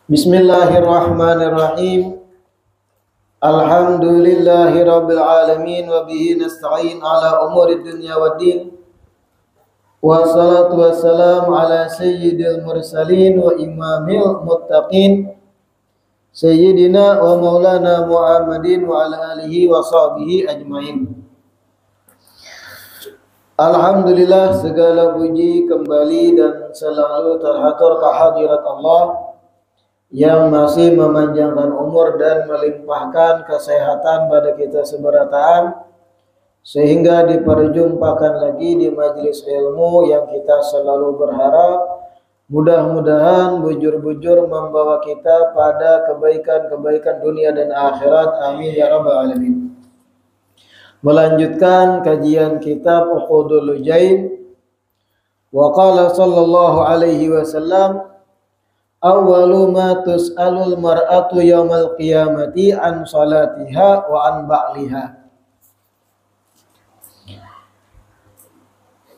Bismillahirrahmanirrahim. Alhamdulillahirabbil alamin wa bihi nasta'in ala umuri dunya waddin. Wassalatu wassalamu ala sayyidil mursalin wa imamil muttaqin sayyidina wa maulana Muhammadin wa ala alihi wa sahbihi ajmain. Alhamdulillah, segala puji kembali dan selalu terhatur kehadirat Allah yang masih memanjangkan umur dan melimpahkan kesehatan pada kita seberataan, sehingga diperjumpakan lagi di majelis ilmu yang kita selalu berharap mudah-mudahan bujur-bujur membawa kita pada kebaikan-kebaikan dunia dan akhirat. Amin ya rabbal alamin. Melanjutkan kajian kitab Uqudul Lujain. Wa qala sallallahu alaihi wasallam, awwalu ma tus'alul mar'atu yaumal qiyamati an salatiha wa an ba'liha.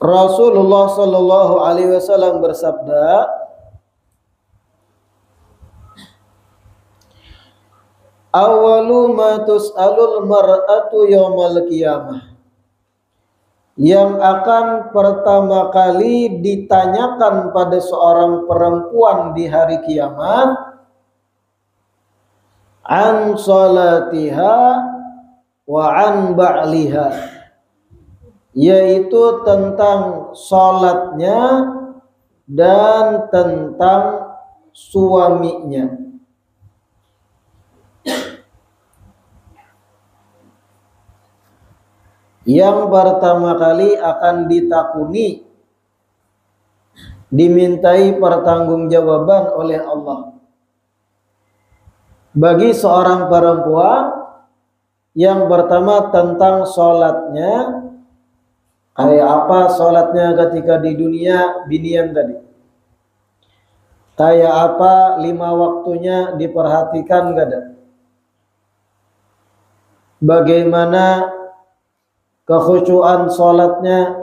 Rasulullah sallallahu alaihi wasallam bersabda, awwalu ma tus'alul mar'atu yaumal qiyamah, yang akan pertama kali ditanyakan pada seorang perempuan di hari kiamat, an salatiha wa an ba'liha, yaitu tentang salatnya dan tentang suaminya. Yang pertama kali akan ditakuni, dimintai pertanggungjawaban oleh Allah bagi seorang perempuan, yang pertama tentang sholatnya. Kayak apa sholatnya ketika di dunia, binian tadi. Kayak apa 5 waktunya diperhatikan gak ada? Bagaimana kekhusyuan sholatnya,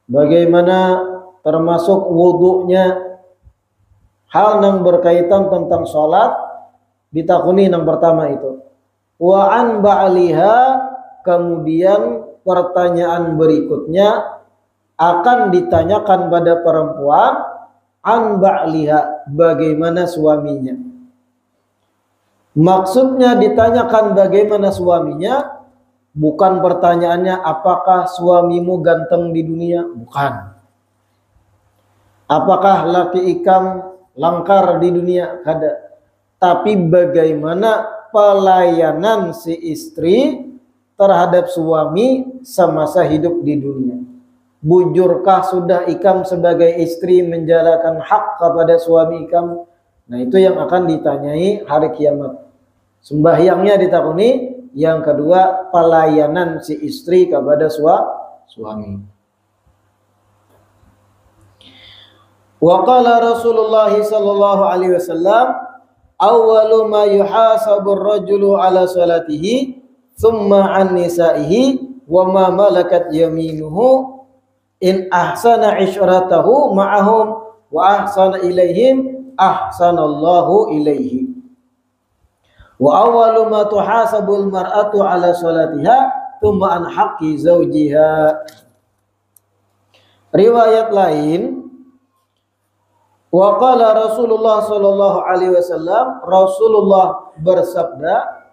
bagaimana termasuk wudhunya. Hal yang berkaitan tentang sholat ditakuni yang pertama itu. Wa an ba'liha, kemudian pertanyaan berikutnya akan ditanyakan pada perempuan, an ba'liha, bagaimana suaminya. Maksudnya ditanyakan bagaimana suaminya, bukan pertanyaannya apakah suamimu ganteng di dunia, bukan. Apakah laki ikam langkar di dunia, kada. Tapi bagaimana pelayanan si istri terhadap suami semasa hidup di dunia. Bujurkah sudah ikam sebagai istri menjalankan hak kepada suami ikam? Nah, itu yang akan ditanyai hari kiamat. Sembahyangnya ditakuni. Yang kedua, pelayanan si istri kepada suami. Wa qala Rasulullah sallallahu alaihi wasallam, awwalu ma yuhasabu ar-rajulu ala salatihi thumma an nisaihi wa ma malakat yaminuhu in ahsana isyratahu ma'ahum wa ahsana ilaihim ahsanallahu ilaihi. Wa awwalu ma tuhasabul mar'atu ala salatiha thumma an haqqi zawjiha. Riwayat lain, wa qala Rasulullah sallallahu alaihi wasallam, Rasulullah bersabda,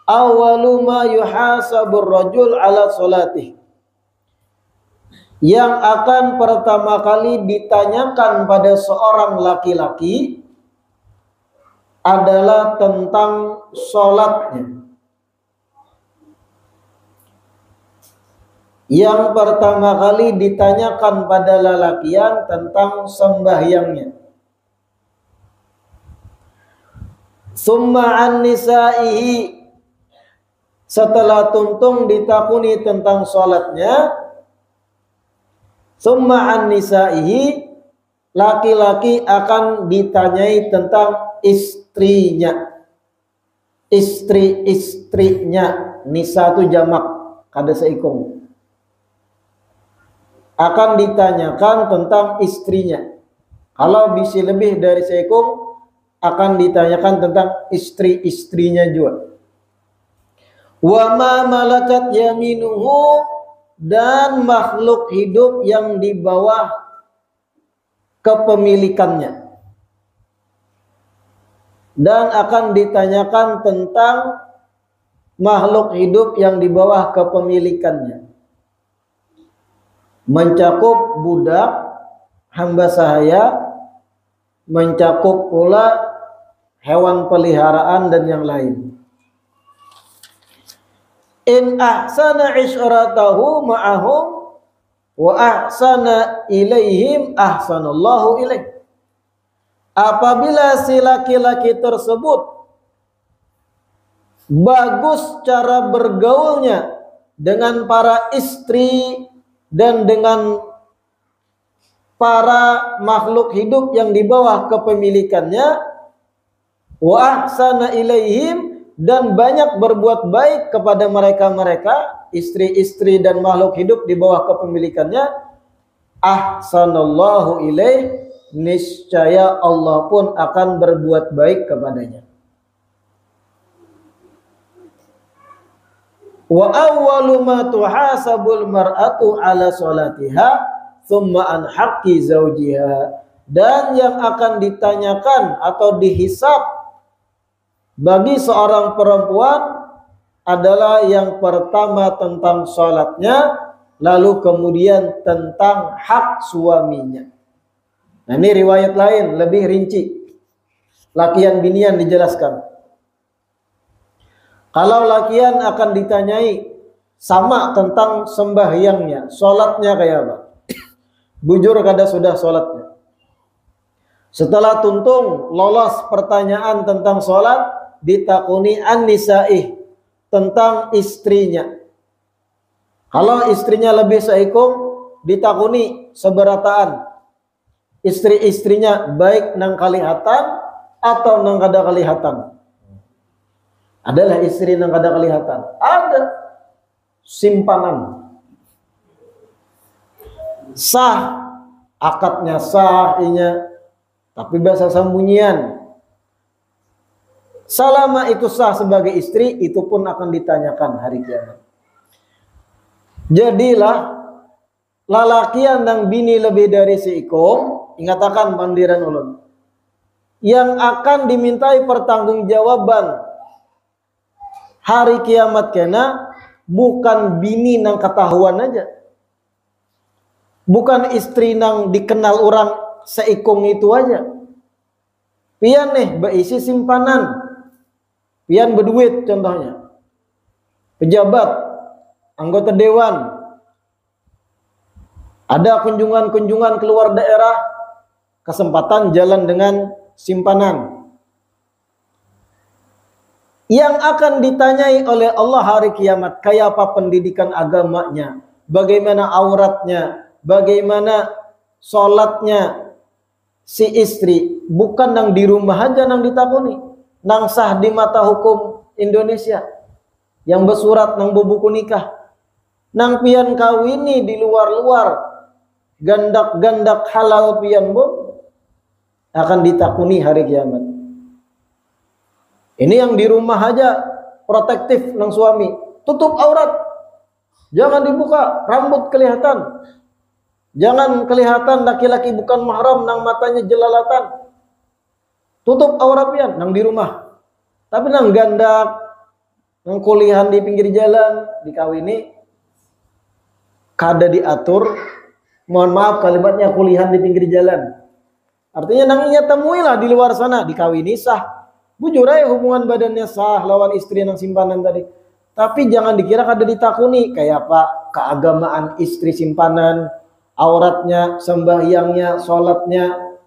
awwalu ma yuhasabur rajul ala salatih, yang akan pertama kali ditanyakan pada seorang laki-laki adalah tentang sholatnya. Yang pertama kali ditanyakan pada lelakian tentang sembahyangnya. Summa an nisaihi, setelah tuntung ditakuni tentang sholatnya. Summa an nisaihi, laki-laki akan ditanyai tentang istrinya. Istri-istrinya, nisa itu jamak, kada seikung. Akan ditanyakan tentang istrinya. Kalau bisa lebih dari seikung, akan ditanyakan tentang istri-istrinya juga. Wa ma malakat yaminuhu, dan makhluk hidup yang di bawah kepemilikannya. Dan akan ditanyakan tentang makhluk hidup yang di bawah kepemilikannya. Mencakup budak, hamba sahaya, mencakup pula hewan peliharaan dan yang lain. In ahsana isyratahu ma'ahum wa ahsana ilaihim ahsanallahu ilaih. Apabila si laki-laki tersebut bagus cara bergaulnya dengan para istri dan dengan para makhluk hidup yang di bawah kepemilikannya, wa ahsana ilaihim, dan banyak berbuat baik kepada mereka-mereka, istri-istri dan makhluk hidup di bawah kepemilikannya, ahsanallahu ilaih, niscaya Allah pun akan berbuat baik kepadanya. Wa awwalu ma tuhasabul mar'atu ala salatiha thumma an haqqi zawjiha, dan yang akan ditanyakan atau dihisab bagi seorang perempuan adalah yang pertama tentang salatnya, lalu kemudian tentang hak suaminya. Nah, ini riwayat lain lebih rinci, lakian binian dijelaskan. Kalau lakian akan ditanyai sama tentang sembahyangnya, salatnya kayak apa, bujur kada sudah salatnya. Setelah tuntung lolos pertanyaan tentang salat, ditakuni an-nisaih, tentang istrinya. Kalau istrinya lebih seikung, ditakuni seberataan istri-istrinya, baik nang kalihatan atau nang kada kalihatan. Adalah istri nang kada kalihatan, ada simpanan sah, akadnya sah inya, tapi bahasa sembunyian. Selama itu sah sebagai istri, itu pun akan ditanyakan hari kiamat. Jadilah lalakian dan bini lebih dari seikung, ingatakan mandiran ulun, yang akan dimintai pertanggungjawaban hari kiamat kena bukan bini nang ketahuan aja, bukan istri nang dikenal orang seikung itu aja. Pian nih berisi simpanan, pian berduit contohnya, pejabat, anggota dewan, ada kunjungan-kunjungan keluar daerah, kesempatan jalan dengan simpanan. Yang akan ditanyai oleh Allah hari kiamat, kayak apa pendidikan agamanya, bagaimana auratnya, bagaimana sholatnya si istri, bukan nang di rumah aja nang ditakuni, nang sah di mata hukum Indonesia, yang bersurat nang buku nikah, nang pian kawini di luar-luar, gandak-gandak halal pian bu, akan ditakuni hari kiamat. Ini yang di rumah aja protektif nang suami, tutup aurat, jangan dibuka, rambut kelihatan, jangan kelihatan laki-laki bukan mahram nang matanya jelalatan, tutup aurat pian nang di rumah. Tapi nang gandak, nang kuliahan di pinggir jalan, dikawini kada diatur, mohon maaf kalimatnya kuliahan di pinggir jalan, artinya nang inya temuilah di luar sana, dikawini sah, bujur aja hubungan badannya sah lawan istri nang simpanan tadi. Tapi jangan dikira kada ditakuni kayak apa keagamaan istri simpanan, auratnya, sembahyangnya, sholatnya,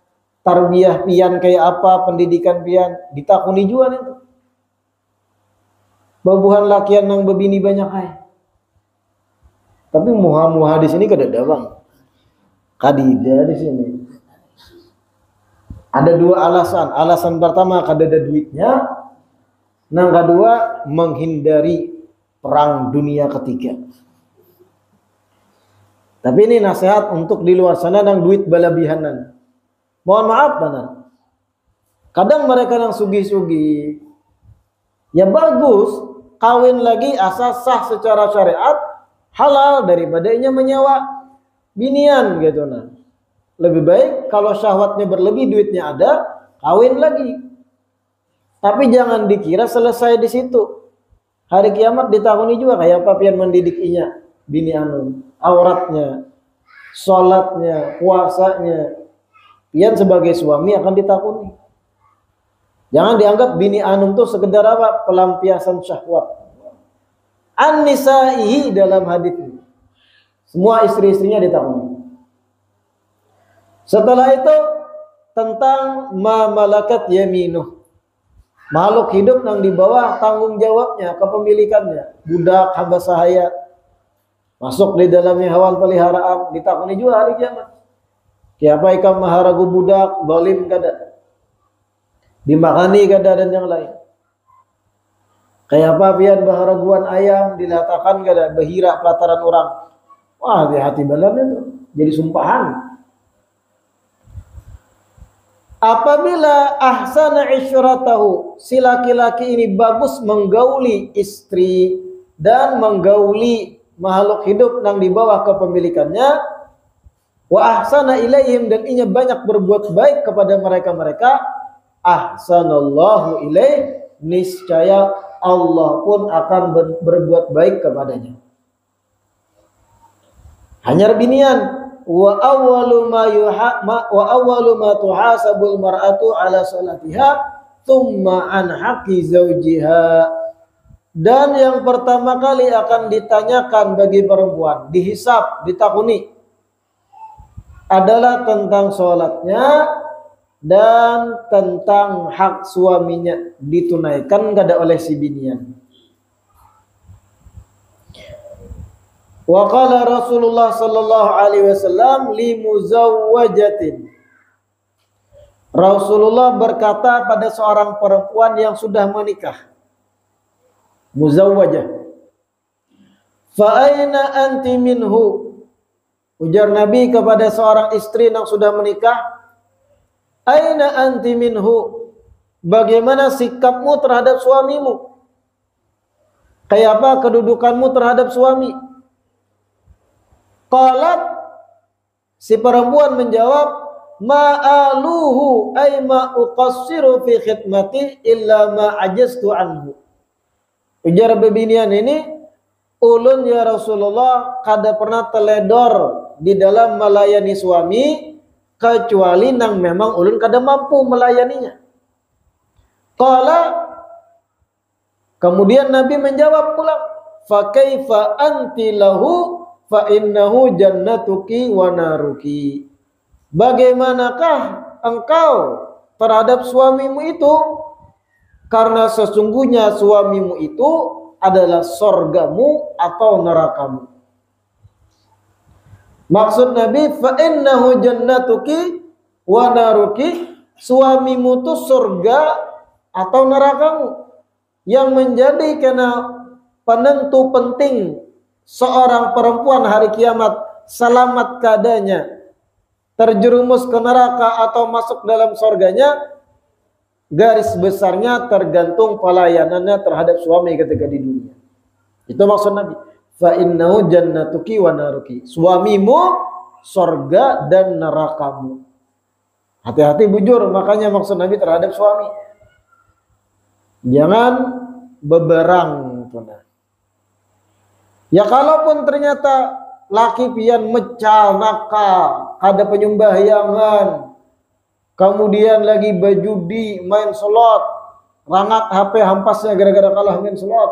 tarbiyah pian kayak apa, pendidikan pian, ditakuni juga nih. Babuhan lakian nang bebini banyak ay. Tapi muha-muha di sini kada ada bang, kadida di sini. Ada dua alasan. Alasan pertama kada ada duitnya, nang kedua menghindari perang dunia ketiga. Tapi ini nasihat untuk di luar sana nang duit balabihanan. Mohon maaf benar. Kadang mereka yang sugi-sugi, ya bagus, kawin lagi asal sah secara syariat, halal daripada inya menyewa binian gitu. Nah, lebih baik kalau syahwatnya berlebih, duitnya ada, kawin lagi. Tapi jangan dikira selesai di situ. Hari kiamat ditakuni juga kayak apa pian mendidik inya, bini anu, auratnya, sholatnya, puasanya. Pian sebagai suami akan ditakuni. Jangan dianggap bini anum tuh sekedar apa? Pelampiasan syahwat. An-nisaihi dalam hadis ini. Semua istri-istrinya ditakuni. Setelah itu tentang ma malakat yaminuh. Makhluk hidup yang di bawah tanggung jawabnya, kepemilikannya. Budak, hamba sahaya. Masuk di dalamnya hewan peliharaan. Ditakuni juga hari kiamat. Kiapa ikam maharagu budak, zalim kada. Dimakani kada dan yang lain. Kayak apa pian baharaguan ayam dilatakan kada bahira pelataran orang. Wah, hati-hati balan itu. Jadi sumpahan. Apabila ahsana isyratahu, si laki-laki ini bagus menggauli istri dan menggauli makhluk hidup yang di bawah kepemilikannya, wa ahsana ilaihim, dan inya banyak berbuat baik kepada mereka-mereka, ahsanallahu ilaih, niscaya Allah pun akan berbuat baik kepadanya. Hanya binian, wa awwalu ma tuhasabul mar'atu ala salatiha thumma an haqqi zawjiha. Dan yang pertama kali akan ditanyakan bagi perempuan, dihisab, ditakuni, adalah tentang sholatnya dan tentang hak suaminya ditunaikan kada oleh si binian. Wa qala Rasulullah sallallahu alaihi wasallam li muzawwajatin. Rasulullah berkata pada seorang perempuan yang sudah menikah. Muzawwajah. Fa aina anti minhu? Ujar Nabi kepada seorang istri yang sudah menikah, aina anti minhu? Bagaimana sikapmu terhadap suamimu? Kayak apa kedudukanmu terhadap suami? Qalat, si perempuan menjawab, ma'aluhu ay ma uqassiru fi khidmati illa ma ajaztu anhu. Ujar bebinian ini, ulun ya Rasulullah kada pernah teledor di dalam melayani suami kecuali nang memang ulun kada mampu melayaninya. Qala, kemudian Nabi menjawab pula, fa kaifa anti lahu fa innahu jannatuki wa naruki. Bagaimanakah engkau terhadap suamimu itu? Karena sesungguhnya suamimu itu adalah sorgamu atau nerakamu. Maksud Nabi, fa innahu jannatuki wa naruki, suamimu itu surga atau nerakamu. Yang menjadi karena penentu penting seorang perempuan hari kiamat selamat keadaannya, terjerumus ke neraka atau masuk dalam surganya, garis besarnya tergantung pelayanannya terhadap suami ketika di dunia. Itu maksud Nabi. Fa innahu jannatuki wa naruki. Suamimu surga dan nerakamu. Hati-hati bujur, makanya maksud Nabi terhadap suami. Jangan beberang. Ya kalaupun ternyata laki pian mecal, nakal, ada penyembahyangan, kemudian lagi berjudi, main slot, rangat HP hampasnya gara-gara kalah main slot,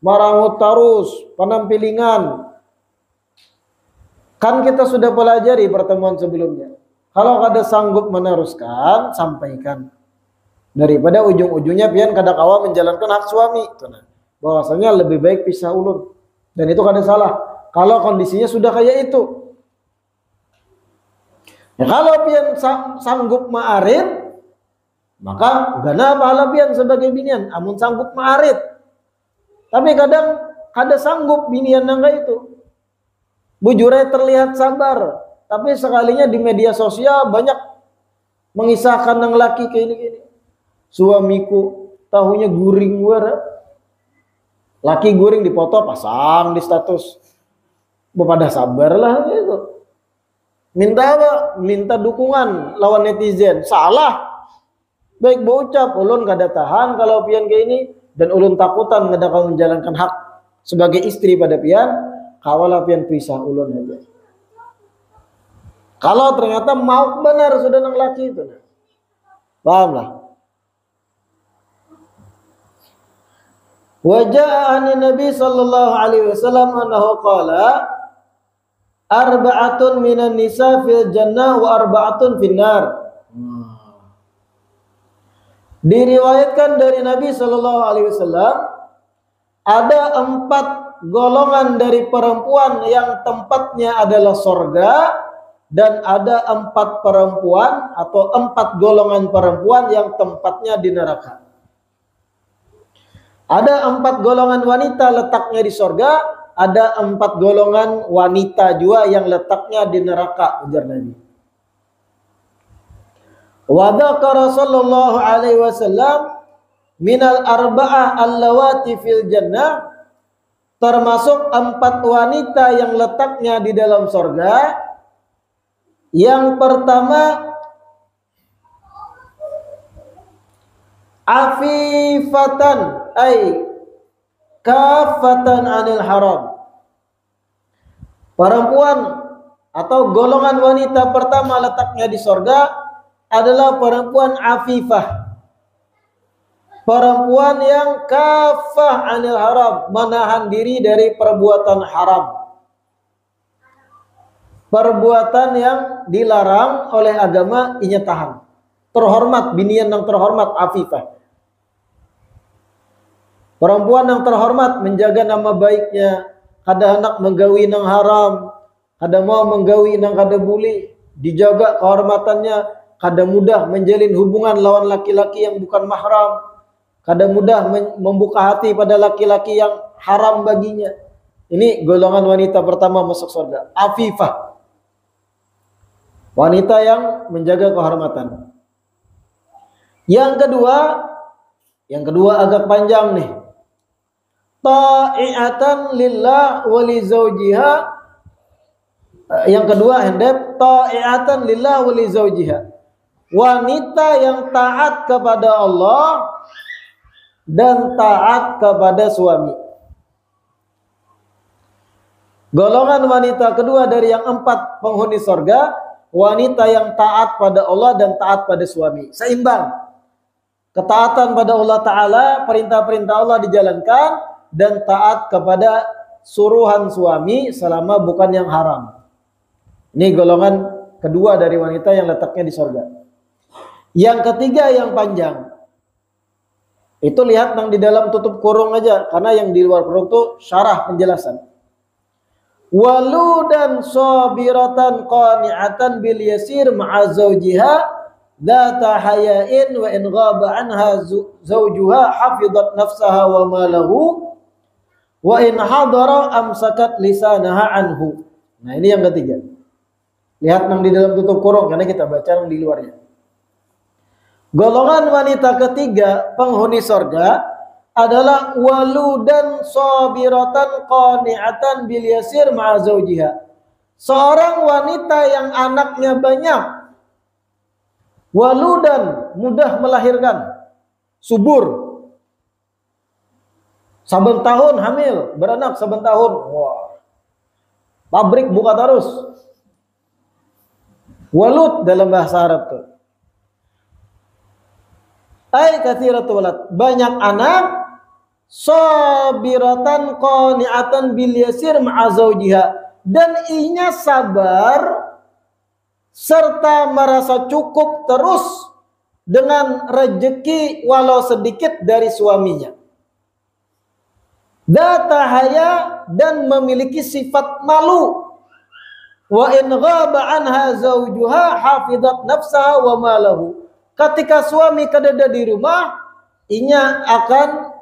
marangut tarus, penampilingan. Kan kita sudah pelajari pertemuan sebelumnya. Kalau kada sanggup meneruskan, sampaikan. Daripada ujung-ujungnya pian kada kawa menjalankan hak suami. Bahwasanya lebih baik pisah ulun. Dan itu kada salah. Kalau kondisinya sudah kayak itu. Ya, kalau pian sanggup ma'arid, maka gana pahala pian sebagai binian. Amun sanggup ma'arid. Tapi kadang kada sanggup binian nangga itu. Bujurnya terlihat sabar. Tapi sekalinya di media sosial banyak mengisahkan nang laki kayak ini. Suamiku tahunya guring wara. Laki guring dipoto pasang di status. Pada sabarlah gitu. Minta apa? Minta dukungan lawan netizen. Salah. Baik berucap, ulun kada tahan kalau pian kayak ini dan ulun takutan kada akan menjalankan hak sebagai istri pada pian, kawalah pian pisah ulun aja. Kalau ternyata mau benar sudah nang laki itu. Paham lah. Wajah Nabi sallallahu alaihi wasallam annahu qala arba'atun minan nisa fil jannah wa arba'atun finnar. Diriwayatkan dari Nabi sallallahu alaihi wasallam ada 4 golongan dari perempuan yang tempatnya adalah surga dan ada 4 perempuan atau 4 golongan perempuan yang tempatnya di neraka. Ada 4 golongan wanita letaknya di surga, ada 4 golongan wanita juga yang letaknya di neraka, ujar Nabi. Wa dzakara sallallahu alaihi wasallam minal arba'ah allawati fil jannah, termasuk 4 wanita yang letaknya di dalam surga. Yang pertama afifatan ay kafatan anil haram. Perempuan atau golongan wanita pertama letaknya di surga adalah perempuan afifah. Perempuan yang kafah anil haram, menahan diri dari perbuatan haram. Perbuatan yang dilarang oleh agama inya tahan. Terhormat, binian yang terhormat afifah. Perempuan yang terhormat menjaga nama baiknya, kada hendak menggawi nang haram, kada mau menggawi nang kada buli, dijaga kehormatannya, kada mudah menjalin hubungan lawan laki-laki yang bukan mahram, kada mudah membuka hati pada laki-laki yang haram baginya. Ini golongan wanita pertama masuk surga, afifah. Wanita yang menjaga kehormatan. Yang kedua agak panjang nih. Ta'iatan lillah wa li zawjiha. Yang kedua hendep ta'iatan lillah wa li zawjiha. Wanita yang taat kepada Allah dan taat kepada suami. Golongan wanita kedua dari yang 4 penghuni surga, wanita yang taat pada Allah dan taat pada suami. Seimbang. Ketaatan pada Allah Ta'ala, perintah-perintah Allah dijalankan, dan taat kepada suruhan suami selama bukan yang haram. Ini golongan kedua dari wanita yang letaknya di surga. Yang ketiga yang panjang. Itu lihat yang di dalam tutup kurung aja, karena yang di luar kurung itu syarah penjelasan. Waludan sabiratan qani'atan bil yasir ma'a zawjiha dzata hayain wa in ghaba anha zawjuha hafizat nafsaha wa malahu wa in hadara amsakat lisanaha anhu. Nah, ini yang ketiga. Lihat yang di dalam tutup kurung karena kita baca yang di luarnya. Golongan wanita ketiga penghuni surga adalah waludan sabiratan qani'atan bil yasir ma'a zawjiha. Seorang wanita yang anaknya banyak. Waludan, mudah melahirkan. Subur. Saben tahun hamil, beranak saben tahun. Wah. Pabrik buka terus. Walud dalam bahasa Arab tuh. Ai katsiratul walad, banyak anak. Sabiratan qani'atan bil yasir ma'a zawjiha, dan inya sabar serta merasa cukup terus dengan rejeki walau sedikit dari suaminya. Dzata haya, dan memiliki sifat malu. Wa in ghaba anha zawjuha hafizat nafsaha wa malahu. Ketika suami kadada di rumah, inya akan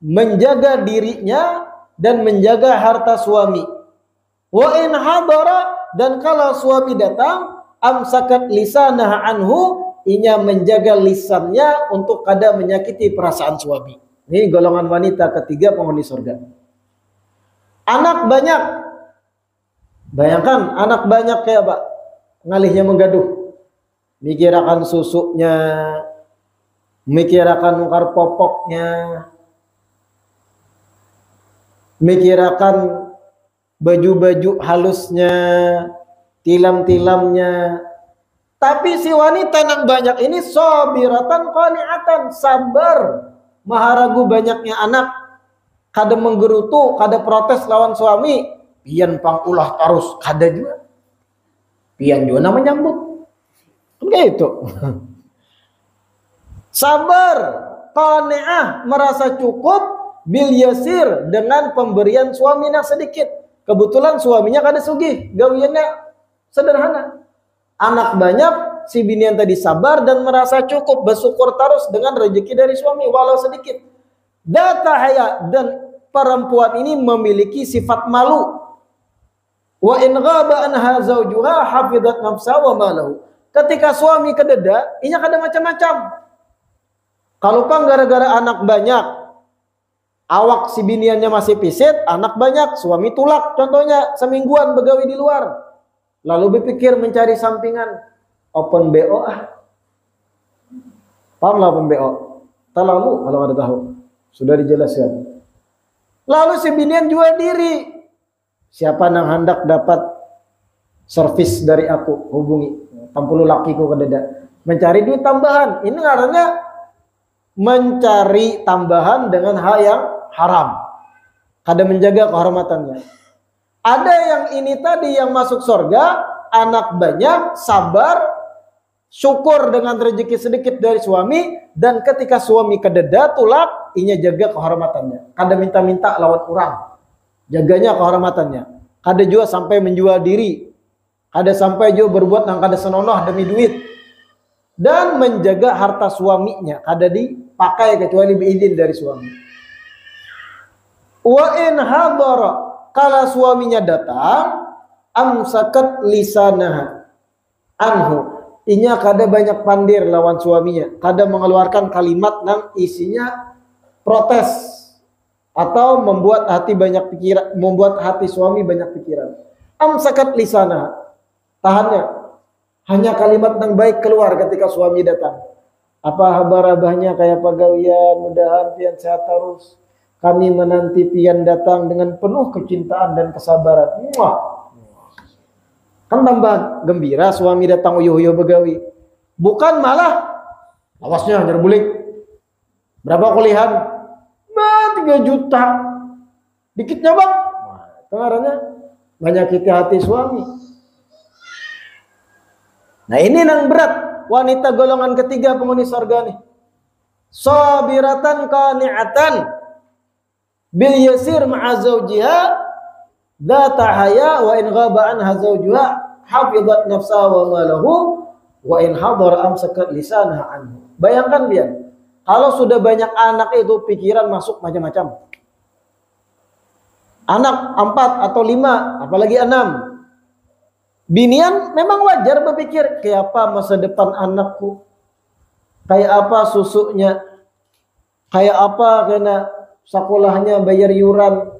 menjaga dirinya dan menjaga harta suami. Wa in hadara, dan kalau suami datang, amsakat lisanaha anhu, inya menjaga lisannya untuk kada menyakiti perasaan suami. Ini golongan wanita ketiga penghuni surga. Anak banyak. Bayangkan anak banyak kayak apa? Ngalihnya menggaduh. Mikirakan susunya, mikirakan nukar popoknya, mikirakan baju-baju halusnya, tilam-tilamnya. Tapi si wanita yang banyak ini sabiratan qani'atan, sabar maharagu banyaknya anak, kada menggerutu, kada protes lawan suami, pian pangulah terus, kada juga. Pian juga nama nyambut. Kayak itu. Sabar, qani'ah, merasa cukup bil yasir, dengan pemberian suaminya sedikit. Kebetulan suaminya kada sugih, gawiannya sederhana. Anak banyak, si binian tadi sabar dan merasa cukup, bersyukur terus dengan rezeki dari suami walau sedikit. Data haya, dan perempuan ini memiliki sifat malu. Wa in ghaba anha zawjuha hafizat nafsa wa malahu. Ketika suami kededa, inya kada macam-macam. Kalau pang gara-gara anak banyak, awak si biniannya masih pisit, anak banyak, suami tulak contohnya semingguan begawi di luar. Lalu berpikir mencari sampingan, open BO Paham lah open BO? Terlalu kalau ada tahu. Sudah dijelaskan. Lalu si binian jual diri. Siapa yang hendak dapat servis dari aku, hubungi. Tampulu lakiku kededa. Mencari duit tambahan. Ini artinya mencari tambahan dengan hal yang haram. Kada menjaga kehormatannya. Ada yang ini tadi yang masuk surga, anak banyak, sabar, syukur dengan rezeki sedikit dari suami, dan ketika suami kededa tulak, inya jaga kehormatannya. Kada minta-minta lawan orang, jaganya kehormatannya. Kada juga sampai menjual diri, kada sampai juga berbuat yang kada senonoh demi duit, dan menjaga harta suaminya, kada dipakai kecuali biizin dari suami. Wa in hadara, kalau suaminya datang, amsakat lisanaha anhu, inya kada banyak pandir lawan suaminya, kada mengeluarkan kalimat yang isinya protes atau membuat hati banyak pikiran, membuat hati suami banyak pikiran. Amsakat lisanaha, tahannya, hanya kalimat yang baik keluar ketika suami datang. Apa kabar-abahnya, kayak pagawian, mudahan pian sehat terus. Kami menanti pian datang dengan penuh kecintaan dan kesabaran. Wah, kan tambah gembira suami datang uyuh-uyuh begawi. Bukan malah awasnya nyerbulik. Berapa kuliahan? 3 juta. Dikitnya bang. Pengaruhnya menyakiti hati suami. Nah ini yang berat. Wanita golongan ketiga penghuni surga nih. Sabiratan qani'atan bil yasir ma'a zawjiha dzata haya wa in ghaba anha zawjuha hafizat nafsaha wa malahu wa in hadara amsakat lisanaha anhu. Bayangkan dia, kalau sudah banyak anak itu pikiran masuk macam-macam. Anak 4 atau 5, apalagi 6. Binian memang wajar berpikir, kayak apa masa depan anakku? Kayak apa susunya? Kayak apa kena sekolahnya bayar yuran?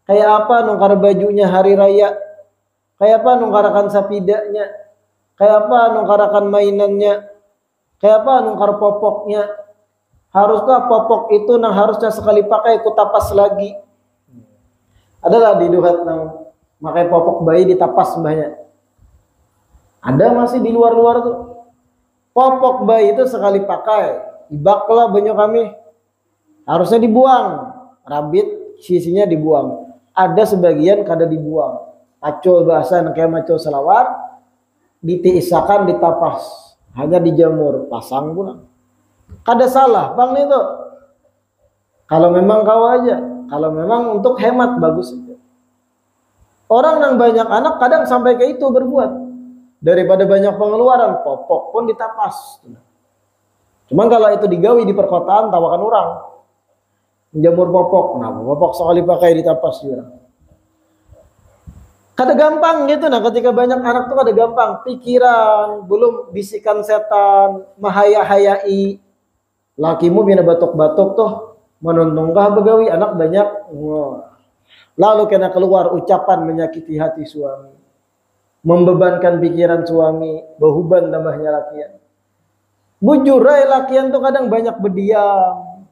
Kayak apa nungkar bajunya hari raya? Kayak apa nungkarakan sapidanya? Kayak apa nungkarakan mainannya? Kayak apa nungkar popoknya? Haruskah popok itu nang harusnya sekali pakai kutapas lagi? Adalah di duhat nang makai popok bayi ditapas mbahnya. Ada masih di luar-luar tuh. Popok bayi itu sekali pakai, ibaklah banyak kami. Harusnya dibuang, rabit sisinya dibuang. Ada sebagian kada dibuang. Acol bahasa kayak macol selawar, ditiisakan ditapas, hanya dijamur, pasang pulang. Kada salah, bang itu. Kalau memang kau aja, kalau memang untuk hemat bagus saja. Orang yang banyak anak kadang sampai ke itu berbuat. Daripada banyak pengeluaran, popok pun ditapas. Cuman kalau itu digawi di perkotaan, tawakan orang. Menjamur popok, nah popok sekali pakai ditapas juga. Kada gampang gitu nah, ketika banyak anak tuh kada gampang. Pikiran, belum bisikan setan, mahaya-hayai. Lakimu bina batok-batok tuh, menuntunggah begawi anak banyak. Wah. Lalu kena keluar ucapan menyakiti hati suami. Membebankan pikiran suami, behuban tambahnya lakian. Bujur lakian tuh kadang banyak berdiam,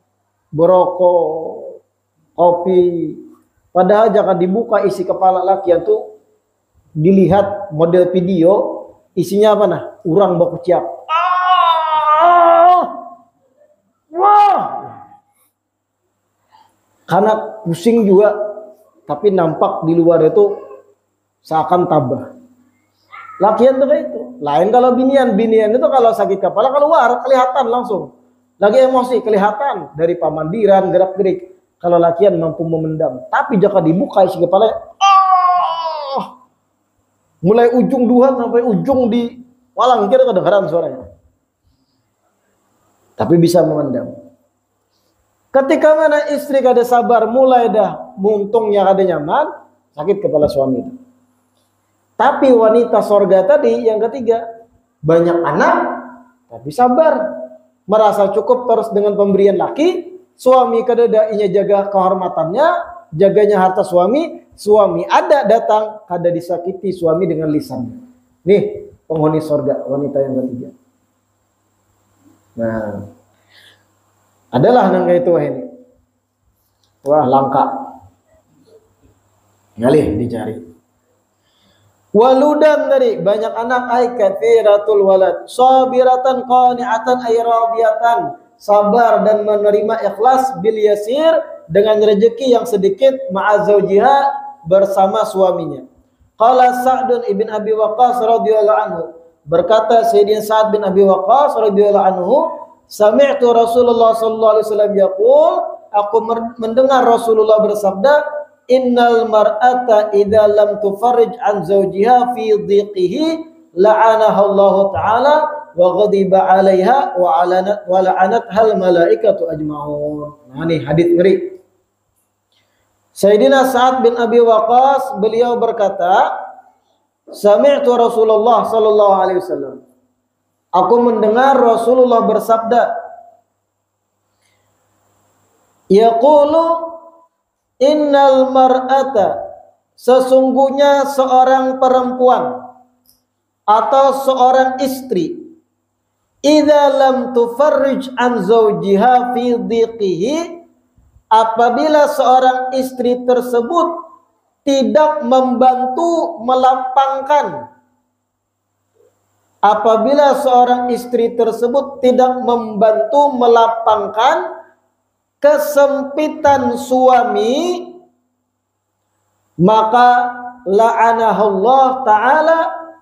berokok, kopi. Padahal jangan dibuka isi kepala lakian tuh, dilihat model video isinya apa nah? Urang baku ciap. Wah. Karena pusing juga, tapi nampak di luar itu seakan tabah. Lakian tuh kayak itu. Lain kalau binian itu kalau sakit kepala keluar kelihatan langsung. Lagi emosi kelihatan dari pamandiran gerak-gerik. Kalau lakian mampu memendam, tapi jika dibuka isi kepala, mulai ujung duhan sampai ujung di walang kira kedengaran suaranya. Tapi bisa memendam. Ketika mana istri kada sabar, mulai dah muntungnya kada nyaman, sakit kepala suami itu. Tapi wanita sorga tadi yang ketiga, banyak anak tapi sabar, merasa cukup terus dengan pemberian laki. Suami kada inya jaga kehormatannya, jaganya harta suami. Suami ada datang, kada disakiti suami dengan lisannya. Nih penghuni sorga, wanita yang ketiga. Nah, adalah nangga itu ini. Wah langka, ngalih dicari. Waludan tadi banyak anak ay katsiratul walad, sabiratan qani'atan ay radiyatan. Sabar dan menerima ikhlas bil yasir dengan rezeki yang sedikit ma'azaujiha bersama suaminya. Qala Sa'd ibn Abi Waqqas radhiyallahu anhu, berkata Sayyidina Sa'd bin Abi Waqqas radhiyallahu anhu, sami'tu Rasulullah sallallahu alaihi wasallam yaqul, aku mendengar Rasulullah bersabda, innal mar'ata idza lam tufarrij an zawjiha fi dhiqihi la'anaha Allah taala wa ghadiba 'alaiha wa la'anat hal malaikatu ajma'un. Nah ini hadis ngeri. Sayyidina Sa'ad bin Abi Waqqas beliau berkata, sami'tu Rasulullah sallallahu alaihi wasallam. Aku mendengar Rasulullah bersabda, yaqulu innal mar'ata, sesungguhnya seorang perempuan atau seorang istri, idza lam tufarrij an zawjiha fi dhiqihi, apabila seorang istri tersebut tidak membantu melapangkan, apabila seorang istri tersebut tidak membantu melapangkan kesempitan suami, maka la'anahallah ta'ala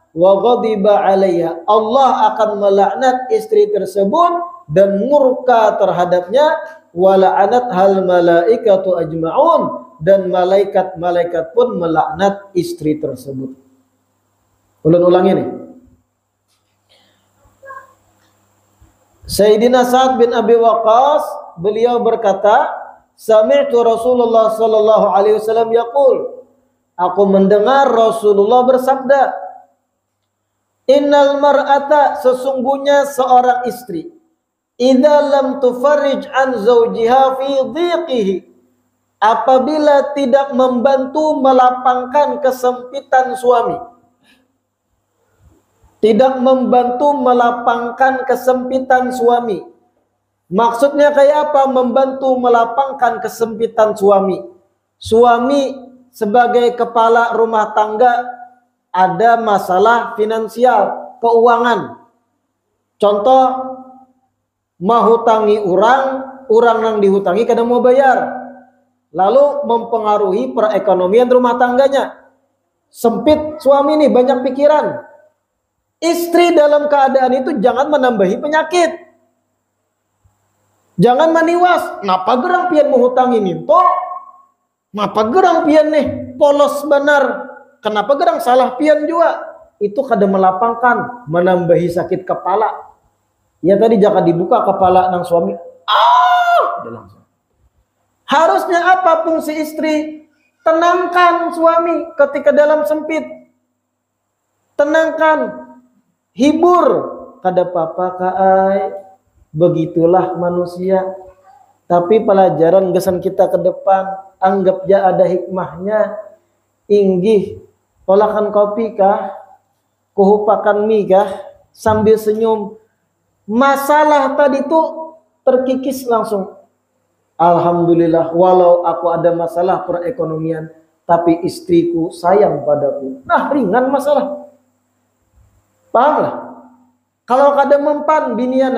wa ghadiba 'alaiha, Allah akan melaknat istri tersebut dan murka terhadapnya, wa la'anat hal malaikatu ajma'un, dan malaikat-malaikat pun melaknat istri tersebut. Ulang ini. Sayyidina Sa'ad bin Abi Waqqas beliau berkata, sami'tu Rasulullah sallallahu alaihi wasallam yaqul, aku mendengar Rasulullah bersabda, innal mar'ata, sesungguhnya seorang istri, idza lam tufarrij an zawjiha fi dhiqihi, apabila tidak membantu melapangkan kesempitan suami, tidak membantu melapangkan kesempitan suami. Maksudnya kayak apa membantu melapangkan kesempitan suami? Suami sebagai kepala rumah tangga ada masalah finansial, keuangan. Contoh, mahutangi orang yang dihutangi kada mau bayar. Lalu mempengaruhi perekonomian rumah tangganya. Sempit suami nih, banyak pikiran. Istri dalam keadaan itu jangan menambahi penyakit. Jangan maniwas. Napa gerang pian menghutangi minto? Napa gerang pian nih polos benar? Kenapa gerang salah pian juga? Itu kada melapangkan, menambahi sakit kepala. Ya tadi jangan dibuka kepala nang suami. Harusnya apa fungsi istri? Tenangkan suami ketika dalam sempit. Tenangkan, hibur. Kada apa-apa kaai, begitulah manusia. Tapi pelajaran gesan kita ke depan, anggap ja ada hikmahnya. Inggih, olakan kopi kah? Kuhupakan mie kah? Sambil senyum. Masalah tadi tuh terkikis langsung. Alhamdulillah, walau aku ada masalah perekonomian, tapi istriku sayang padaku. Nah, ringan masalah. Paham lah? Kalau kada mempan binian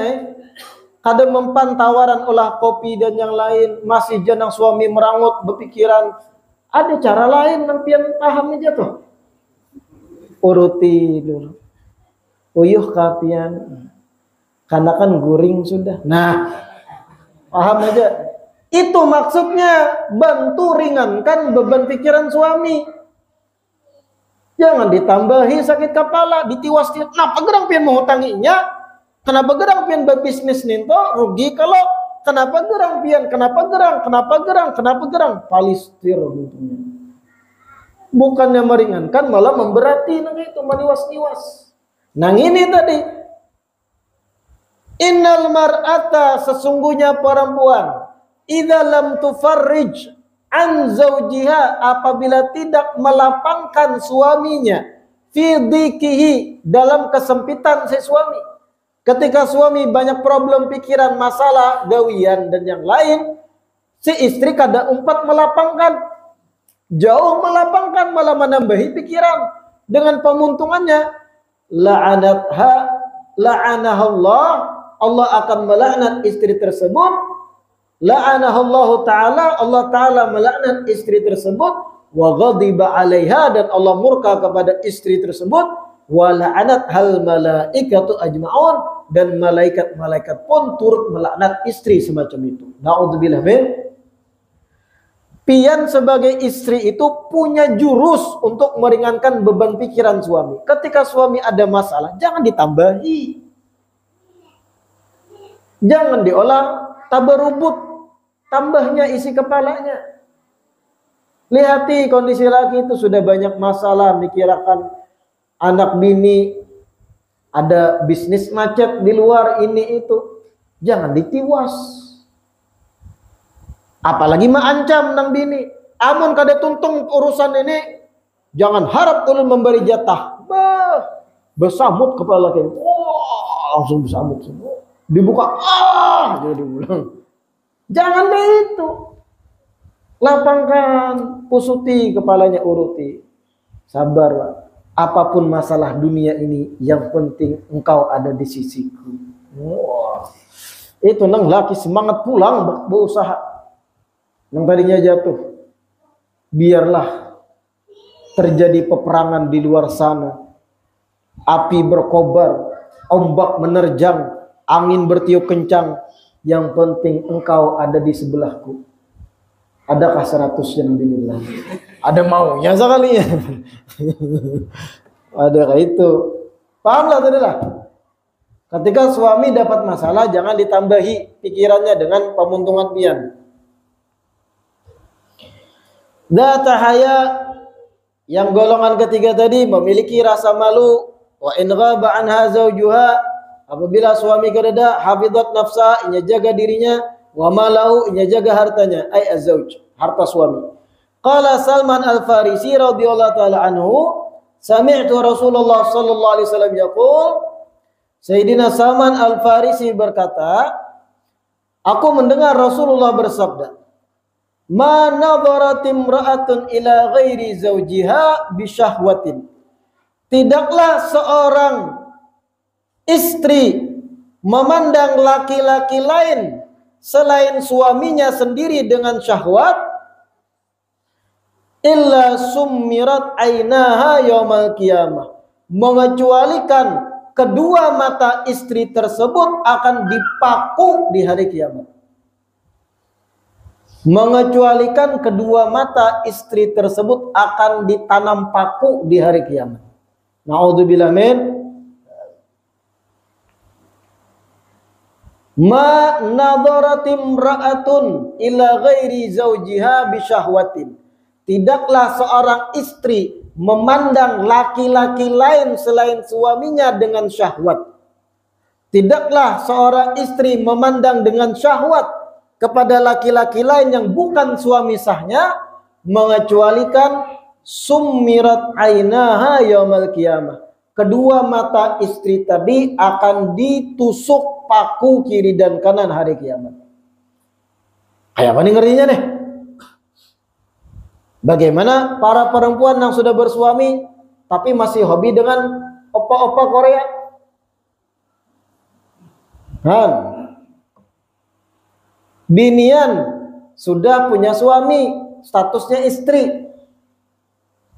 kada mempan tawaran olah kopi dan yang lain, masih jenang suami merangut berpikiran, ada cara lain nampian paham aja tuh. Uruti dulu. Uyuh kapian. Karena kan guring sudah. Nah, paham aja. Itu maksudnya bantu ringankan beban pikiran suami. Jangan ditambahi sakit kepala, ditiwas. Kenapa gerang pian menghutanginya? Kenapa gerang pian berbisnis ninto? Rugi kalau kenapa gerang pian? Kenapa gerang? Palistir bentuknya. Bukannya meringankan malah memberati nang itu maniwas-niwas. Nang ini tadi. Innal mar'ata, sesungguhnya perempuan, idza lam tufarrij an zawjiha, apabila tidak melapangkan suaminya, fi dhikihi, dalam kesempitan si suami. Ketika suami banyak problem pikiran, masalah, gawian dan yang lain, si istri kada umpat melapangkan, jauh melapangkan, malah menambahi pikiran dengan pemuntungannya. La'anahallah, Allah akan melaknat istri tersebut. La'anahallahu ta'ala, Allah ta'ala melaknat istri tersebut. Wa ghadiba 'alaiha, dan Allah murka kepada istri tersebut. Wa la'anat hal malaikatu ajma'un, dan malaikat-malaikat pun turut melaknat istri semacam itu. Na'udzubillah min. Pian sebagai istri itu punya jurus untuk meringankan beban pikiran suami. Ketika suami ada masalah, jangan ditambahi. Jangan diolah, tabarubut, tambahnya isi kepalanya. Lihati kondisi laki itu sudah banyak masalah, mikirkan anak bini, ada bisnis macet di luar ini itu. Jangan ditiwas. Apalagi mengancam nang bini. Amun kada tuntung urusan ini, jangan harap ulun memberi jatah. Besamut kepala laki. Langsung besamut semua. Dibuka, jadi bilang, jangan begitu. Lapangkan, pusuti kepalanya, uruti. Sabarlah. Apapun masalah dunia ini, yang penting engkau ada di sisiku. Wah. Itu nang laki semangat pulang berusaha. Nang tadinya jatuh. Biarlah terjadi peperangan di luar sana. Api berkobar, ombak menerjang, angin bertiup kencang, yang penting engkau ada di sebelahku. Adakah 100 yang bilang? Ada maunya sekali ya. Adakah itu? Pahamlah tadi lah. Ketika suami dapat masalah, jangan ditambahi pikirannya dengan pemuntungan pian. Dzata haya, yang golongan ketiga tadi memiliki rasa malu. Wa in ghaba anha zawjuha, apabila suami kereda, hafizat nafsa, inya jaga dirinya, wa malahu, inya jaga hartanya, ay azauj, harta suami. Qala Salman Al-Farisi radhiyallahu taala anhu, sami'tu Rasulullah sallallahu alaihi wasallam yaqul, Sayyidina Salman Al-Farisi berkata, aku mendengar Rasulullah bersabda, ma nadharat imra'atun ila ghairi zawjiha bi syahwatin. Tidaklah seorang istri memandang laki-laki lain selain suaminya sendiri dengan syahwat, illa summirat ainaha yaumal qiyamah, mengecualikan kedua mata istri tersebut akan dipaku di hari kiamat. Mengecualikan kedua mata istri tersebut akan ditanam paku di hari kiamat. Na'udzubillah min. Ma nadharatim ra'atun ila ghairi zawjiha bisyahwatin. tidaklah seorang istri memandang laki-laki lain selain suaminya dengan syahwat. Tidaklah seorang istri memandang dengan syahwat kepada laki-laki lain yang bukan suami sahnya, mengecualikan summirat ainaha yaumal qiyamah. Kedua mata istri tadi akan ditusuk paku kiri dan kanan hari kiamat. Kayak apa nih ngerinya nih? Bagaimana para perempuan yang sudah bersuami tapi masih hobi dengan opa-opa Korea? Binian sudah punya suami, statusnya istri,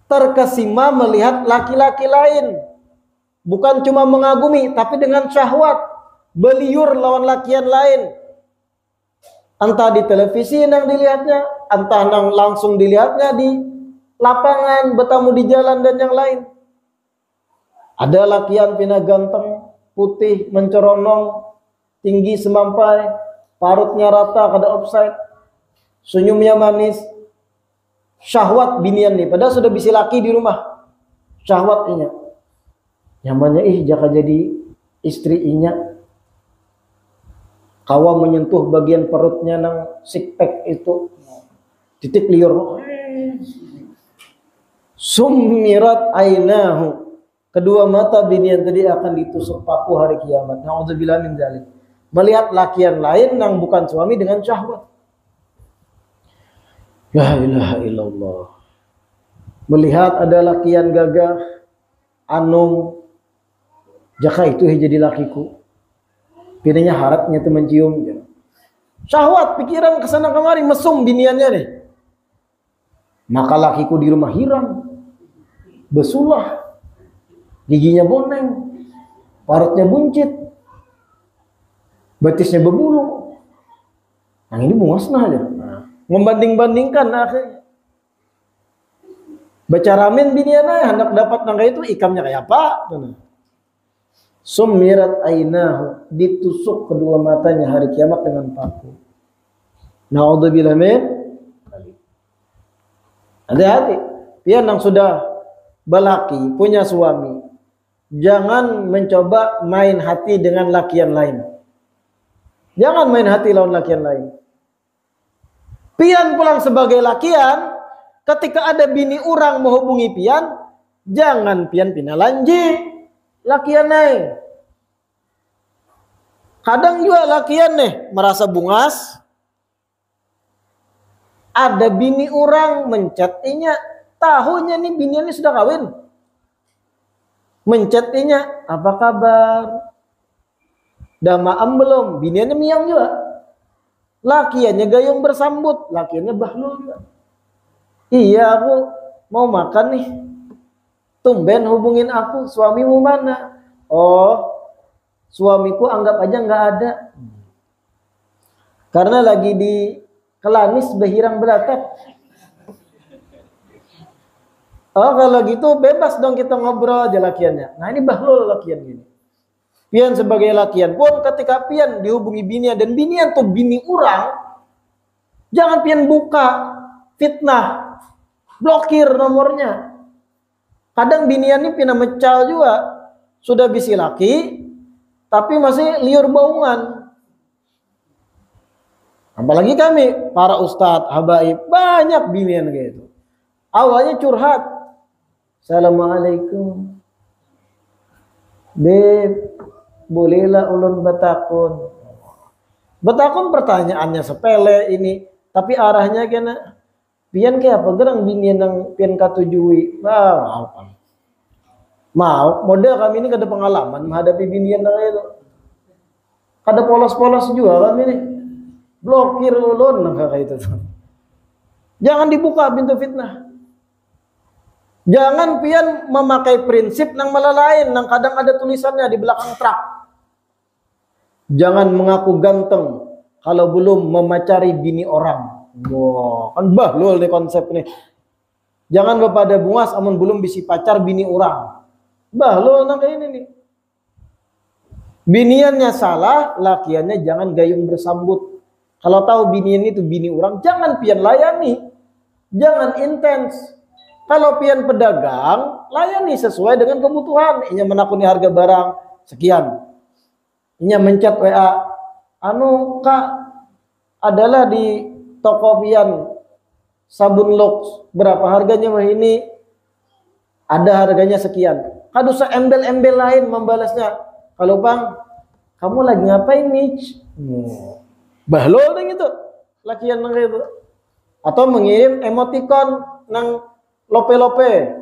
terkesima melihat laki-laki lain, bukan cuma mengagumi tapi dengan syahwat, beliur lawan lakian lain, entah di televisi yang dilihatnya, entah yang langsung dilihatnya di lapangan, bertemu di jalan dan yang lain. Ada lakian pina ganteng, putih, menceronong, tinggi semampai, parutnya rata, kada offside, senyumnya manis, syahwat binian nih, padahal sudah bisi laki di rumah, syahwat inya, nyamannya jaka jadi istri inya, kawa menyentuh bagian perutnya nang six pack itu, titik liur, summirat ainahu, kedua mata binian tadi akan ditusuk paku hari kiamat. Na'udzubillah min dzalik. Melihat lakian lain yang bukan suami dengan syahwat. La ilaha illallah. Melihat ada lakian gagah, anung, jaka itu jadi lakiku. Pinanya haratnya itu mencium. Syahwat, pikiran kesana kemari, mesum biniannya deh. Maka lakiku di rumah hiram, besulah, giginya boneng, parutnya buncit, betisnya berbulu. Yang ini bungasna aja. Membanding-bandingkan akhirnya. Baca ramen biniana hendak dapat nangka itu ikamnya kayak apa? Summirat ainahu, ditusuk kedua matanya hari kiamat dengan paku. Na'udzubillah min. Hati-hati. Pian yang sudah balaki, punya suami, jangan mencoba main hati dengan lakian lain. Jangan main hati lawan lakian lain. Pian pulang sebagai lakian, ketika ada bini orang menghubungi pian, jangan pian pina lanji lakian naik. Kadang juga lakian nih merasa bungas, ada bini orang mencatinya, tahunya nih bini ini sudah kawin, mencatinya apa kabar, dah maam belum, biniannya miang juga, lakiannya gayung bersambut, lakiannya bahlul juga. Iya aku mau makan nih, tumben hubungin aku, suamimu mana? Oh, suamiku anggap aja nggak ada, karena lagi di Kelanis behirang belatak. Oh kalau gitu bebas dong kita ngobrol aja lakiannya. Nah ini bahlul lakian gini. Pian sebagai lakian pun ketika pian dihubungi binian dan binian tuh bini orang, jangan pian buka fitnah, blokir nomornya. Kadang binian ini pina mecal juga, sudah bisi laki tapi masih liur baungan. Apalagi kami para ustadz, habaib, banyak binian gitu. Awalnya curhat, assalamualaikum, beb, bolehlah ulun batakun. Batakun pertanyaannya sepele ini, tapi arahnya kena pian kayak apa gerang binian yang pian katujui. Mau model kami ini kada pengalaman menghadapi binian yang itu. Kada polos-polos juga kami ini. Blokir ulun kayak itu. Jangan dibuka pintu fitnah. Jangan pian memakai prinsip nang malalain nang kadang ada tulisannya di belakang truk. Jangan mengaku ganteng kalau belum memacari bini orang. Wah, kan bahlul nih konsep nih. Jangan pada bungas amun belum bisi pacar bini orang. Bahlul nang kayak ini nih. Biniannya salah, lakiannya jangan gayung bersambut. Kalau tahu binian itu bini orang, jangan pian layani. Jangan intens. Kalau pian pedagang, layani sesuai dengan kebutuhan. Inya menakuni harga barang sekian. Inya mencet WA, anu Kak, adalah di toko pian sabun Lux, berapa harganya mah ini? Ada harganya sekian. Kadu seembel-embel lain membalasnya. Kalau Bang, kamu lagi ngapain Mitch? Bahlol deh gitu. Lakian nang itu. Atau mengirim emoticon nang lope-lope.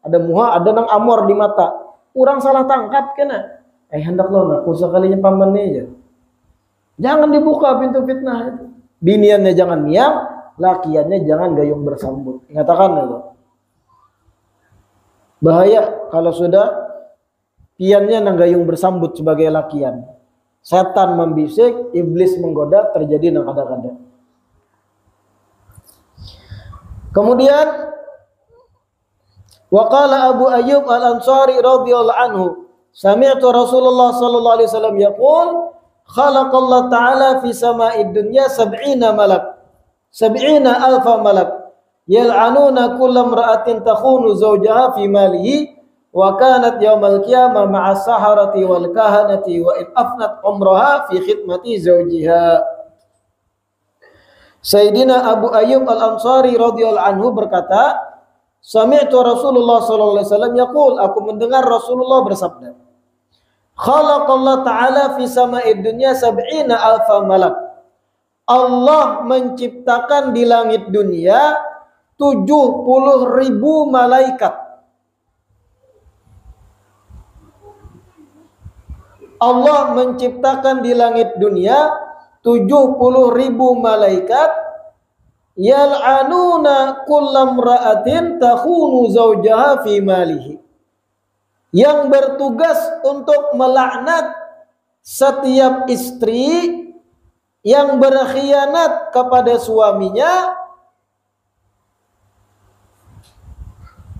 Ada muha, ada nang amor di mata. Kurang salah tangkap kena. Hendak lo nak kursa kalinya pamannya aja. Jangan dibuka pintu fitnah itu. Biniannya jangan miang, lakiannya jangan gayung bersambut. Ingatakan itu. Bahaya kalau sudah piannya nang gayung bersambut sebagai lakian. Setan membisik, iblis menggoda, terjadi nang kada-kada. Kemudian waqala Abu Ayyub Al-Ansari radhiyallahu anhu, sami'tu Rasulullah sallallahu alaihi wasallam yaqul, khalaqallahu ta'ala fi sama'id dunya 70 malak. 70 alfa malak yal'anuna kulla imra'atin takhunu zawjaha fi malihi wa kanat yaumal qiyamah ma'a saharati wal kahanati wa in afnat umraha fi khidmati zawjiha. Sayyidina Abu Ayyub Al-Ansari radhiyallahu anhu berkata, sami'tu Rasulullah sallallahu alaihi wasallam yaqul, aku mendengar Rasulullah bersabda, khalaqallahu ta'ala fi sama'id dunya 70 alfa malak. Allah menciptakan di langit dunia 70.000 malaikat. Allah menciptakan di langit dunia 70.000 malaikat yal'anuna kullam ra'atin takhunu zawjaha fi malihi, yang bertugas untuk melaknat setiap istri yang berkhianat kepada suaminya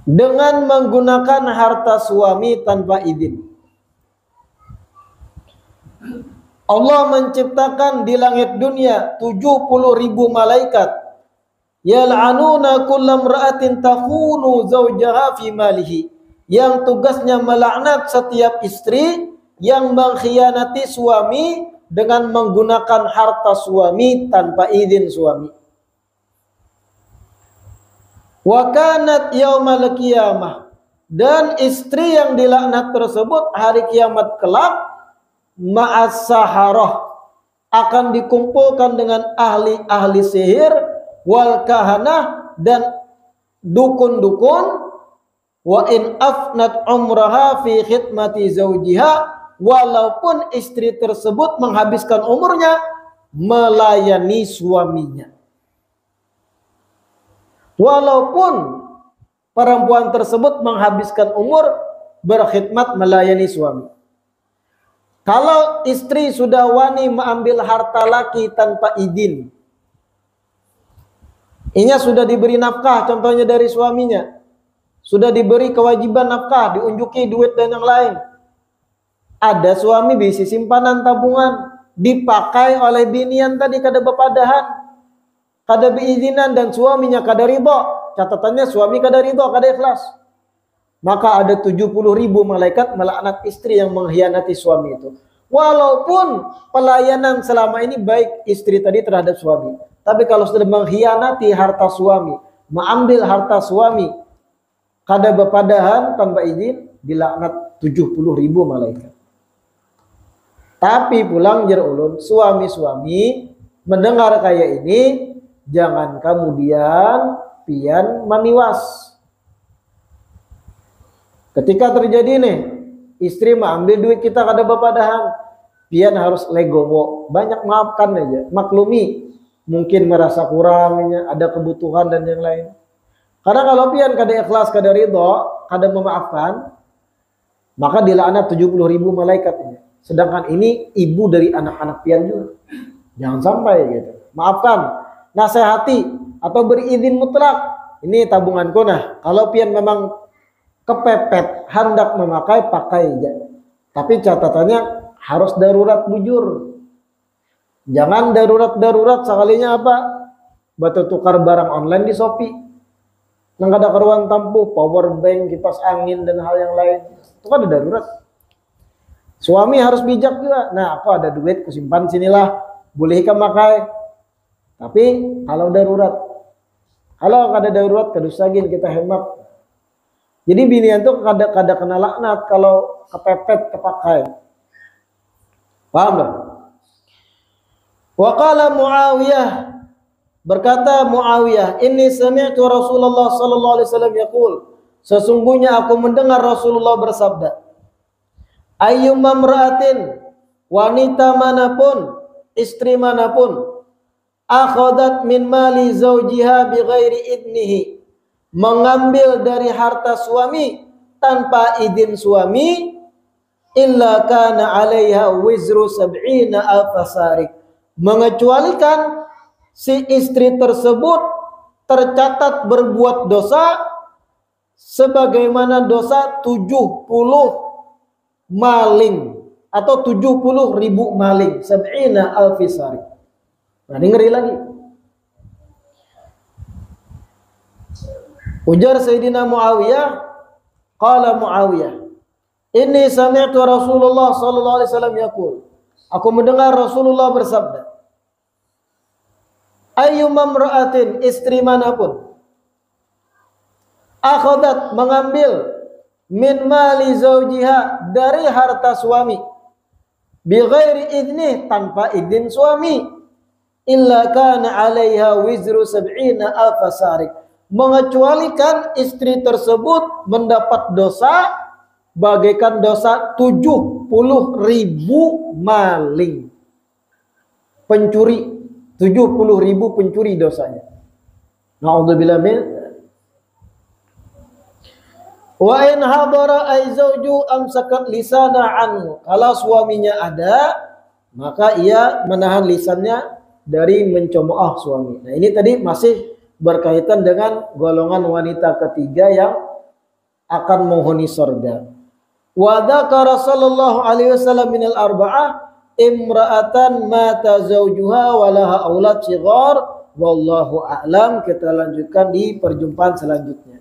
dengan menggunakan harta suami tanpa izin. Allah menciptakan di langit dunia 70.000 malaikat yal'anuna kullam ra'atin takhunu zawjaha fi malihi, yang tugasnya melaknat setiap istri yang mengkhianati suami dengan menggunakan harta suami tanpa izin suami. Wa kanat yaumal qiyamah, dan istri yang dilaknat tersebut hari kiamat kelak ma'as saharah, akan dikumpulkan dengan ahli-ahli sihir, wal kahanah, dan dukun-dukun, wa in afnat umraha fi khidmati zawjiha, walaupun istri tersebut menghabiskan umurnya melayani suaminya. Walaupun perempuan tersebut menghabiskan umur berkhidmat melayani suami. Kalau istri sudah wani mengambil harta laki tanpa izin, inya sudah diberi nafkah contohnya dari suaminya, sudah diberi kewajiban nafkah, diunjuki duit dan yang lain. Ada suami bisi simpanan tabungan dipakai oleh binian tadi kada bepadahan, kada beizinan, dan suaminya kada ridho. Catatannya suami kada ridho, kada ikhlas. Maka ada 70.000 malaikat melaknat istri yang mengkhianati suami itu. Walaupun pelayanan selama ini baik istri tadi terhadap suami, tapi kalau sudah mengkhianati harta suami, mengambil harta suami kada bepadahan tanpa izin, dilaknat 70.000 malaikat. Tapi pulang jar ulun, suami-suami mendengar kayak ini, jangan kemudian pian maniwas. Ketika terjadi nih, istri mengambil duit kita kada bepadahan, pian harus legowo, banyak maafkan aja, maklumi. Mungkin merasa kurangnya, ada kebutuhan dan yang lain. Karena kalau pian kada ikhlas, kada ridho, kada memaafkan, maka dilaknat 70.000 malaikat ini. Sedangkan ini ibu dari anak-anak pian juga. Jangan sampai gitu. Maafkan, nasihati, atau beri izin mutlak. Ini tabunganku nah. Kalau pian memang kepepet, hendak memakai, pakai aja. Tapi catatannya harus darurat bujur. Jangan darurat-darurat sekalinya apa? Batu tukar barang online di Shopee. nang ada keruan tampuh, power bank, kipas angin dan hal yang lain. Itu kan ada darurat. Suami harus bijak juga. Nah, aku ada duit, kusimpan sinilah, boleh ikan makai. Tapi kalau darurat, kalau ada darurat, kadusagin kita hemat. Jadi binian tuh kada kena laknat kalau kepepet kepakai. Paham gak? Wa qala Muawiyah, berkata Muawiyah, inni sami'tu Rasulullah sallallahu alaihi wasallam yaqul, sesungguhnya aku mendengar Rasulullah bersabda, ayyumma imra'atin, wanita manapun, istri manapun, akhadat min mali zawjiha bighairi idnihi, mengambil dari harta suami tanpa izin suami, illa kana 'alaiha wizru sab'ina alfasarik, mengecualikan si istri tersebut tercatat berbuat dosa sebagaimana dosa 70 maling atau 70.000 maling, sab'ina alfisari. Nah, ini ngeri lagi. Ujar Sayyidina Muawiyah, qala Muawiyah, inni sami'tu Rasulullah sallallahu alaihi wasallam yaqul, aku mendengar Rasulullah bersabda, ayyumma imra'atin, istri manapun, akhadat, mengambil, min mali zawjiha, dari harta suami, bighairi idni, tanpa izin suami, illa kana 'alaiha wizru sab'ina alfasarik, mengecualikan istri tersebut mendapat dosa bagaikan dosa 70.000 maling, pencuri, 70.000 pencuri dosanya. Na'udzubillah min. Wa in hadara ay zawju amsakat lisana anhu, kalau suaminya ada, maka ia menahan lisannya dari mencemooh suami. Nah, ini tadi masih berkaitan dengan golongan wanita ketiga yang akan menghuni surga. Wa dzakara sallallahu alaihi wasallam minal arba'ah imra'atan mata zawjuha wa laha aulad shighar, wallahu a'lam. Kita lanjutkan di perjumpaan selanjutnya.